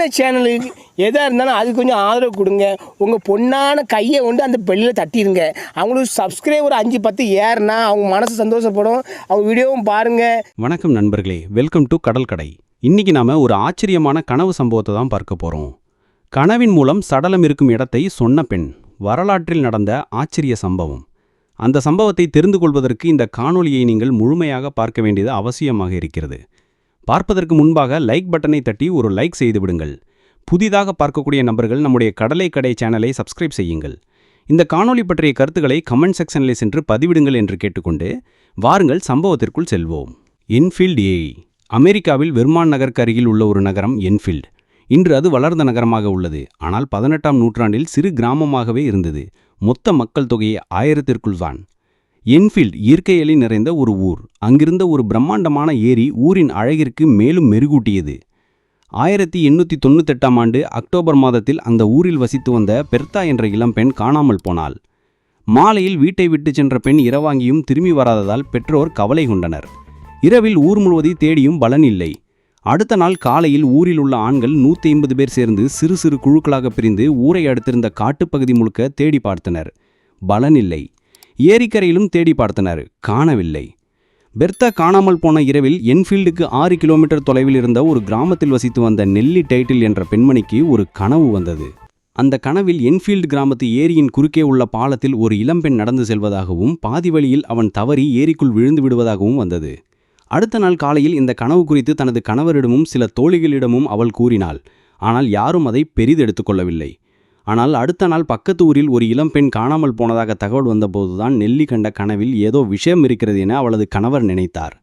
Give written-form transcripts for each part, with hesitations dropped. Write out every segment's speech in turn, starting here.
சின்ன சேனலுக்கு எதாக இருந்தாலும் அது கொஞ்சம் ஆதரவு கொடுங்க. உங்கள் பொண்ணான கையை கொண்டு அந்த பெல்லில் தட்டிடுங்க. அவங்களுக்கு சப்ஸ்கிரைபர் 5-10 ஏறுனா அவங்க மனசு சந்தோஷப்படும். அவங்க வீடியோவும் பாருங்கள். வணக்கம் நண்பர்களே, வெல்கம் டு கடல் கடை. இன்னைக்கு நாம ஒரு ஆச்சரியமான கனவு சம்பவத்தை தான் பார்க்க போகிறோம். கனவின் மூலம் சடலம் இருக்கும் இடத்தை சொன்ன பெண். வரலாற்றில் நடந்த ஆச்சரிய சம்பவம். அந்த சம்பவத்தை தெரிந்து கொள்வதற்கு இந்த காணொளியை நீங்கள் முழுமையாக பார்க்க வேண்டியது அவசியமாக இருக்கிறது. பார்ப்பதற்கு முன்பாக லைக் பட்டனை தட்டி ஒரு லைக் செய்து விடுங்கள். புதிதாக பார்க்கக்கூடிய நபர்கள் நம்முடைய கடலை கடை சேனலை சப்ஸ்கிரைப் செய்யுங்கள். இந்த காணொளி பற்றிய கருத்துக்களை கமெண்ட் செக்ஷனில் சென்று பதிவிடுங்கள் என்று கேட்டுக்கொண்டு வாருங்கள் சம்பவத்திற்குள் செல்வோம். என்ஃபீல்ட் ஏ அமெரிக்காவில் வெர்மான் நகருக்கு அருகில் உள்ள ஒரு நகரம் என்ஃபீல்ட். இன்று அது வளர்ந்த நகரமாக உள்ளது. ஆனால் 18ஆம் நூற்றாண்டில் சிறு கிராமமாகவே இருந்தது. மொத்த மக்கள் தொகையை 1000ற்குள் தான். என்ஃபீல்ட் இயற்கை எழி நிறைந்த ஒரு ஊர். அங்கிருந்த ஒரு பிரம்மாண்டமான ஏரி ஊரின் அழகிற்கு மேலும் மெருகூட்டியது. 1898ஆம் ஆண்டு அக்டோபர் மாதத்தில் அந்த ஊரில் வசித்து வந்த பெர்தா என்ற இளம்பெண் காணாமல் போனாள். மாலையில் வீட்டை விட்டு சென்ற பெண் இரவாங்கியும் திரும்பி வராததால் பெற்றோர் கவலை கொண்டனர். இரவில் ஊர் முழுவதும் தேடியும் பலன் இல்லை. அடுத்த நாள் காலையில் ஊரில் உள்ள ஆண்கள் 150 பேர் சேர்ந்து சிறு சிறு குழுக்களாக பிரிந்து ஊரை அடுத்திருந்த காட்டுப்பகுதி முழுக்க தேடி பார்த்தனர். பலன் இல்லை. ஏரிக்கரையிலும் தேடி பார்த்தனர். காணவில்லை. பெர்தா காணாமல் போன இரவில் என்ஃபீல்டுக்கு 6 கிலோமீட்டர் தொலைவில் இருந்த ஒரு கிராமத்தில் வசித்து வந்த நெல்லி டைட்டில் என்ற பெண்மணிக்கு ஒரு கனவு வந்தது. அந்த கனவில் என்ஃபீல்டு கிராமத்து ஏரியின் குறுக்கே உள்ள பாலத்தில் ஒரு இளம்பெண் நடந்து செல்வதாகவும் பாதி வழியில் அவன் தவறி ஏரிக்குள் விழுந்து விடுவதாகவும் வந்தது. அடுத்த நாள் காலையில் இந்த கனவு குறித்து தனது கணவரிடமும் சில தோழிகளிடமும் அவள் கூறினாள். ஆனால் யாரும் அதை பெரிதெடுத்து கொள்ளவில்லை. ஆனால் அடுத்த நாள் பக்கத்து ஊரில் ஒரு இளம்பெண் காணாமல் போனதாக தகவல் வந்தபோதுதான் நெல்லி கண்ட கனவில் ஏதோ விஷயம் இருக்கிறது என அவளது கணவர் நினைத்தார்.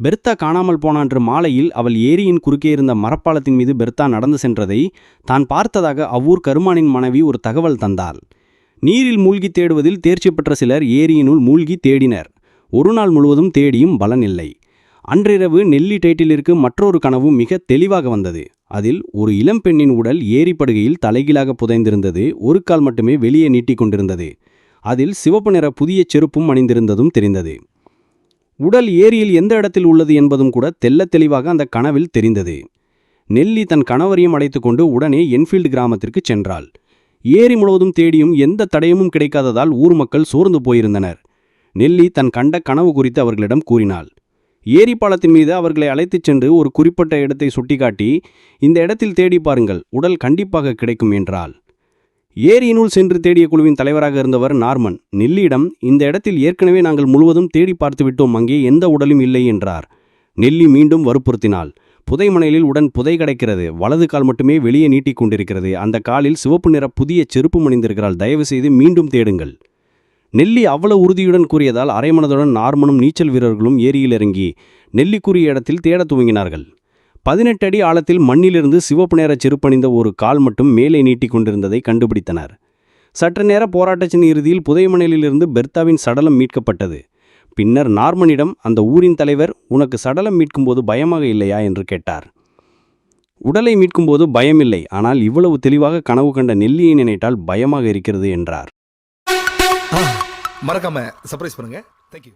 பெர்தா காணாமல் போன அன்று மாலையில் அவள் ஏரியின் குறுக்கே இருந்த மரப்பாலத்தின் மீது பெர்தா நடந்து சென்றதை தான் பார்த்ததாக அவ்வூர் கருமானின் மனைவி ஒரு தகவல் தந்தாள். நீரில் மூழ்கி தேடுவதில் தேர்ச்சி பெற்ற சிலர் ஏரியினுள் மூழ்கி தேடினர். ஒரு நாள் முழுவதும் தேடியும் பலன் இல்லை. அன்றிரவு நெல்லி டைட்டிலிற்கு மற்றொரு கனவு மிக தெளிவாக வந்தது. அதில் ஒரு இளம்பெண்ணின் உடல் ஏரிப்படுகையில் தலைகீழாக புதைந்திருந்தது. ஒரு கால் மட்டுமே வெளியே நீட்டிக்கொண்டிருந்தது. அதில் சிவப்பு நிற புதிய செருப்பும் அணிந்திருந்ததும் தெரிந்தது. உடல் ஏரியில் எந்த இடத்தில் உள்ளது என்பதும் கூட தெள்ளத் தெளிவாக அந்த கனவில் தெரிந்தது. நெல்லி தன் கணவரையும் அழைத்துக்கொண்டு உடனே என்ஃபீல்டு கிராமத்திற்கு சென்றாள். ஏரி முழுவதும் தேடியும் எந்த தடயமும் கிடைக்காததால் ஊர் மக்கள் சோர்ந்து போயிருந்தனர். நெல்லி தன் கண்ட கனவு குறித்து அவர்களிடம் கூறினாள். ஏரி பாலத்தின் மீது அவர்களை அழைத்துச் சென்று ஒரு குறிப்பிட்ட இடத்தை சுட்டிக்காட்டி, இந்த இடத்தில் தேடி பாருங்கள், உடல் கண்டிப்பாக கிடைக்கும் என்றாள். ஏரியினுள் சென்று தேடிய குழுவின் தலைவராக இருந்தவர் நார்மன் நெல்லியிடம், இந்த இடத்தில் ஏற்கனவே நாங்கள் முழுவதும் தேடி பார்த்து விட்டோம், அங்கே எந்த உடலும் இல்லை என்றார். நெல்லி மீண்டும் வற்புறுத்தினாள். புதைமணையில் உடன் புதை கிடைக்கிறது. வலது கால் மட்டுமே வெளியே நீட்டிக் கொண்டிருக்கிறது. அந்த காலில் சிவப்பு நிற புதிய செருப்பு அணிந்திருக்கிறாள். தயவு செய்து மீண்டும் தேடுங்கள். நெல்லி அவ்வளவு உறுதியுடன் கூறியதால் அரைமனதுடன் நார்மனும் நீச்சல் வீரர்களும் ஏரியில் இறங்கி நெல்லி கூறிய இடத்தில் தேடத் துவங்கினார்கள். 18 அடி ஆழத்தில் மண்ணிலிருந்து சிவப்பு நேர செருப்பணிந்த ஒரு கால் மட்டும் மேலே நீட்டிக் கொண்டிருந்ததை கண்டுபிடித்தனர். சற்று நேர போராட்டத்தின் இறுதியில் புதைமணலிலிருந்து பெர்தாவின் சடலம் மீட்கப்பட்டது. பின்னர் நார்மனிடம் அந்த ஊரின் தலைவர், உனக்கு சடலம் மீட்கும்போது பயமாக இல்லையா என்று கேட்டார். உடலை மீட்கும்போது பயமில்லை, ஆனால் இவ்வளவு தெளிவாக கனவு கண்ட நெல்லியை நினைத்தால் பயமாக இருக்கிறது என்றார். மறக்காம சர்ப்ரைஸ் பண்ணுங்க. தேங்க்யூ.